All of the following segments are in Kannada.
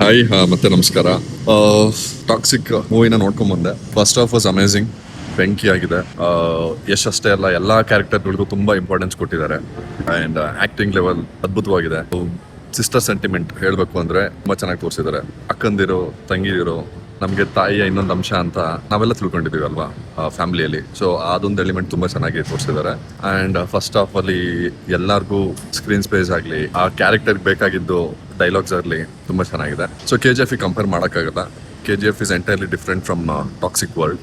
ಹಾಯ್ ಮತ್ತೆ ನಮಸ್ಕಾರ. ಟಾಕ್ಸಿಕ್ ಮೂವಿನ ನೋಡ್ಕೊಂಡ್ ಬಂದೆ. ಫಸ್ಟ್ ಆಫ್ ವಾಸ್ ಅಮೇಝಿಂಗ್, ಬೆಂಕಿ ಆಗಿದೆ. ಯಶ್ ಅಷ್ಟೇ ಅಲ್ಲ, ಎಲ್ಲಾ ಕ್ಯಾರೆಕ್ಟರ್ಗಳಿಗೂ ತುಂಬಾ ಇಂಪಾರ್ಟೆನ್ಸ್ ಕೊಟ್ಟಿದ್ದಾರೆ. ಅಂಡ್ ಆಕ್ಟಿಂಗ್ ಲೆವೆಲ್ ಅದ್ಭುತವಾಗಿದೆ. ಸಿಸ್ಟರ್ ಸೆಂಟಿಮೆಂಟ್ ಹೇಳ್ಬೇಕು ಅಂದ್ರೆ ತುಂಬಾ ಚೆನ್ನಾಗಿ ತೋರಿಸಿದ್ದಾರೆ. ಅಕ್ಕಂದಿರೋ, ತಂಗಿದಿರೋ, ನಮಗೆ ತಾಯಿಯ ಇನ್ನೊಂದು ಅಂಶ ಅಂತ ನಾವೆಲ್ಲ ತಿಳ್ಕೊಂಡಿದೀವಿ ಅಲ್ವಾ ಫ್ಯಾಮಿಲಿಯಲ್ಲಿ. ಸೊ ಅದೊಂದು ಎಲಿಮೆಂಟ್ ತುಂಬಾ ಚೆನ್ನಾಗಿ ತೋರಿಸಿದ್ದಾರೆ. ಅಂಡ್ ಫಸ್ಟ್ ಹಾಫ್ ಅಲ್ಲಿ ಎಲ್ಲಾರ್ಗೂ ಸ್ಕ್ರೀನ್ ಸ್ಪೇಸ್ ಆಗ್ಲಿ, ಆ ಕ್ಯಾರೆಕ್ಟರ್ ಬೇಕಾಗಿದ್ದು ಡೈಲಾಗ್ಸ್ ಆಗಲಿ ತುಂಬಾ ಚೆನ್ನಾಗಿದೆ. ಸೊ KGF ಕಂಪೇರ್ ಮಾಡೋಕ್ಕಾಗಲ್ಲ. KGF is entirely different from toxic world.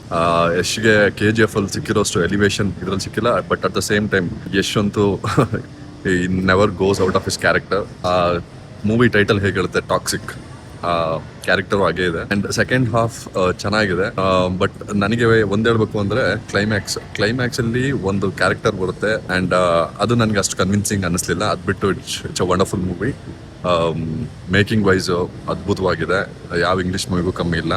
ಯಶ್ಗೆ KGF ಅಲ್ಲಿ ಸಿಕ್ಕಿರೋಷ್ಟು ಎಲಿವೇಶನ್ ಇದ್ರಲ್ಲಿ ಸಿಕ್ಕಿಲ್ಲ. But at the same time Yash ಅಂತೂ never goes out of his character. Movie title ಹೇಗೆ ಹೇಳುತ್ತೆ, ಟಾಕ್ಸಿಕ್ ಕ್ಯಾರೆಕ್ಟರ್ ಹಾಗೇ ಇದೆ. ಅಂಡ್ ಸೆಕೆಂಡ್ ಹಾಫ್ ಚೆನ್ನಾಗಿದೆ. ಬಟ್ ನನಗೆ ಒಂದ್ ಹೇಳ್ಬೇಕು ಅಂದ್ರೆ ಕ್ಲೈಮ್ಯಾಕ್ಸ್ ಅಲ್ಲಿ ಒಂದು ಕ್ಯಾರೆಕ್ಟರ್ ಬರುತ್ತೆ. ಅಂಡ್ ಅದು ನನಗೆ ಅಷ್ಟು ಕನ್ವಿನ್ಸಿಂಗ್ ಅನ್ನಿಸ್ಲಿಲ್ಲ. ಅದ್ ಬಿಟ್ಟು it's a wonderful movie. Making wise ಅದ್ಭುತವಾಗಿದೆ. ಯಾವ ಇಂಗ್ಲಿಷ್ ಮೂವಿಗೂ ಕಮ್ಮಿ ಇಲ್ಲ.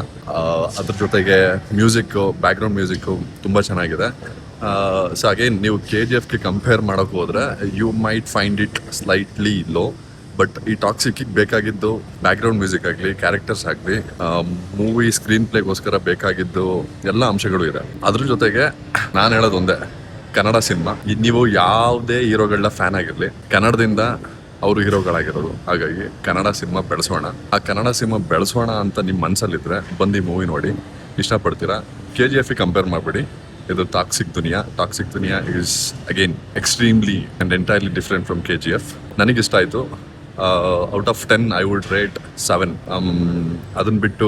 ಅದ್ರ ಜೊತೆಗೆ ಮ್ಯೂಸಿಕ್, ಬ್ಯಾಕ್ ಗ್ರೌಂಡ್ ಮ್ಯೂಸಿಕ್ ತುಂಬಾ ಚೆನ್ನಾಗಿದೆ. ಸೊ ಅಗೇನ್ ನೀವು KGF ಕಂಪೇರ್ ಮಾಡಕ್ ಹೋದ್ರೆ you might find it slightly low. But ಈ ಟಾಕ್ಸಿಕ್ ಬೇಕಾಗಿದ್ದು ಬ್ಯಾಕ್ ಗ್ರೌಂಡ್ ಮ್ಯೂಸಿಕ್ ಆಗಲಿ, ಕ್ಯಾರೆಕ್ಟರ್ಸ್ ಆಗಲಿ, ಮೂವಿ ಸ್ಕ್ರೀನ್ ಪ್ಲೇಗೋಸ್ಕರ ಬೇಕಾಗಿದ್ದು ಎಲ್ಲ ಅಂಶಗಳು ಇದೆ. ಅದ್ರ ಜೊತೆಗೆ ನಾನು ಹೇಳೋದು ಒಂದೇ, ಕನ್ನಡ ಸಿನಿಮಾ ನೀವು ಯಾವುದೇ ಹೀರೋಗಳನ್ನ ಫ್ಯಾನ್ ಆಗಿರಲಿ, ಕನ್ನಡದಿಂದ ಅವರು ಹೀರೋಗಳಾಗಿರೋದು. ಹಾಗಾಗಿ ಕನ್ನಡ ಸಿನಿಮಾ ಬೆಳೆಸೋಣ. ಆ ಕನ್ನಡ ಸಿನಿಮಾ ಬೆಳೆಸೋಣ ಅಂತ ನಿಮ್ಮ ಮನಸ್ಸಲ್ಲಿದ್ರೆ ಬಂದು ಮೂವಿ ನೋಡಿ, ಇಷ್ಟಪಡ್ತೀರಾ. KGF ಕಂಪೇರ್ ಮಾಡಬೇಡಿ. ಇದು toxic Duniya is again extremely and entirely different from KGF. ನನಗಿಷ್ಟ ಆಯಿತು. Out of 10 I would rate 7. ಅದನ್ನ ಬಿಟ್ಟು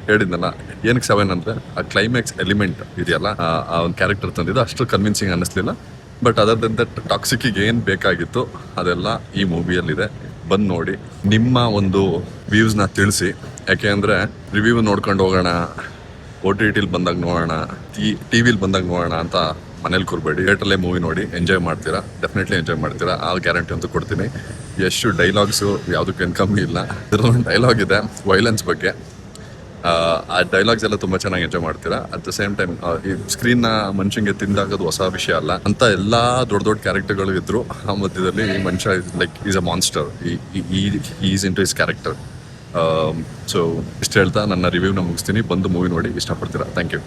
ಹೇಳಿದ್ನಲ್ಲ, ಏನಕ್ಕೆ 7 ಅಂದರೆ ಆ ಕ್ಲೈಮ್ಯಾಕ್ಸ್ ಎಲಿಮೆಂಟ್ ಇದೆಯಲ್ಲ, ಆ ಒಂದು ಕ್ಯಾರೆಕ್ಟರ್ ತಂದಿದ್ದು ಅಷ್ಟು ಕನ್ವಿನ್ಸಿಂಗ್ ಅನ್ನಿಸ್ಲಿಲ್ಲ. ಬಟ್ ಅದರ್ ದೆನ್ ದಟ್ ಟಾಕ್ಸಿಕ್ಕಿಗೆ ಏನು ಬೇಕಾಗಿತ್ತು ಅದೆಲ್ಲ ಈ ಮೂವಿಯಲ್ಲಿದೆ. ಬಂದು ನೋಡಿ, ನಿಮ್ಮ ಒಂದು ವ್ಯೂಸ್ನ ತಿಳಿಸಿ. ಯಾಕೆ ಅಂದರೆ ರಿವ್ಯೂ ನೋಡ್ಕೊಂಡು ಹೋಗೋಣ, OTTಲಿ ಬಂದಾಗ ನೋಡೋಣ, TVಲಿ ಬಂದಾಗ ನೋಡೋಣ ಅಂತ ಮನೇಲಿ ಕೂರ್ಬೇಡಿ. ಥಿಯೇಟ್ರಲ್ಲೇ ಮೂವಿ ನೋಡಿ ಎಂಜಾಯ್ ಮಾಡ್ತೀರಾ, ಡೆಫಿನೆಟ್ಲಿ ಎಂಜಾಯ್ ಮಾಡ್ತೀರಾ. ಆ ಗ್ಯಾರಂಟಿ ಅಂತೂ ಕೊಡ್ತೀನಿ. ಎಷ್ಟು ಡೈಲಾಗ್ಸು ಯಾವುದಕ್ಕೇನು ಕಮ್ಮಿ ಇಲ್ಲ. ಇದರಲ್ಲೊಂದು ಡೈಲಾಗ್ ಇದೆ ವೈಲೆನ್ಸ್ ಬಗ್ಗೆ. ಆ ಡೈಲಾಗ್ಸ್ ಎಲ್ಲ ತುಂಬ ಚೆನ್ನಾಗಿ ಎಂಜಾಯ್ ಮಾಡ್ತೀರಾ. ಅಟ್ ದ ಸೇಮ್ ಟೈಮ್ ಈ ಸ್ಕ್ರೀನ್ನ ಮನುಷ್ಯಂಗೆ ತಿಂದಾಗೋದು ಹೊಸ ವಿಷಯ ಅಲ್ಲ ಅಂತ. ಎಲ್ಲ ದೊಡ್ಡ ಕ್ಯಾರೆಕ್ಟರ್ಗಳು ಇದ್ರು, ಆ ಮಧ್ಯದಲ್ಲಿ ಈ ಮನುಷ್ಯ like is a monster. Is into his character. So ಇಷ್ಟು ಹೇಳ್ತಾ ನನ್ನ ರಿವ್ಯೂನ ಮುಗಿಸ್ತೀನಿ. ಬಂದು ಮೂವಿ ನೋಡಿ ಇಷ್ಟಪಡ್ತೀರಾ. Thank you.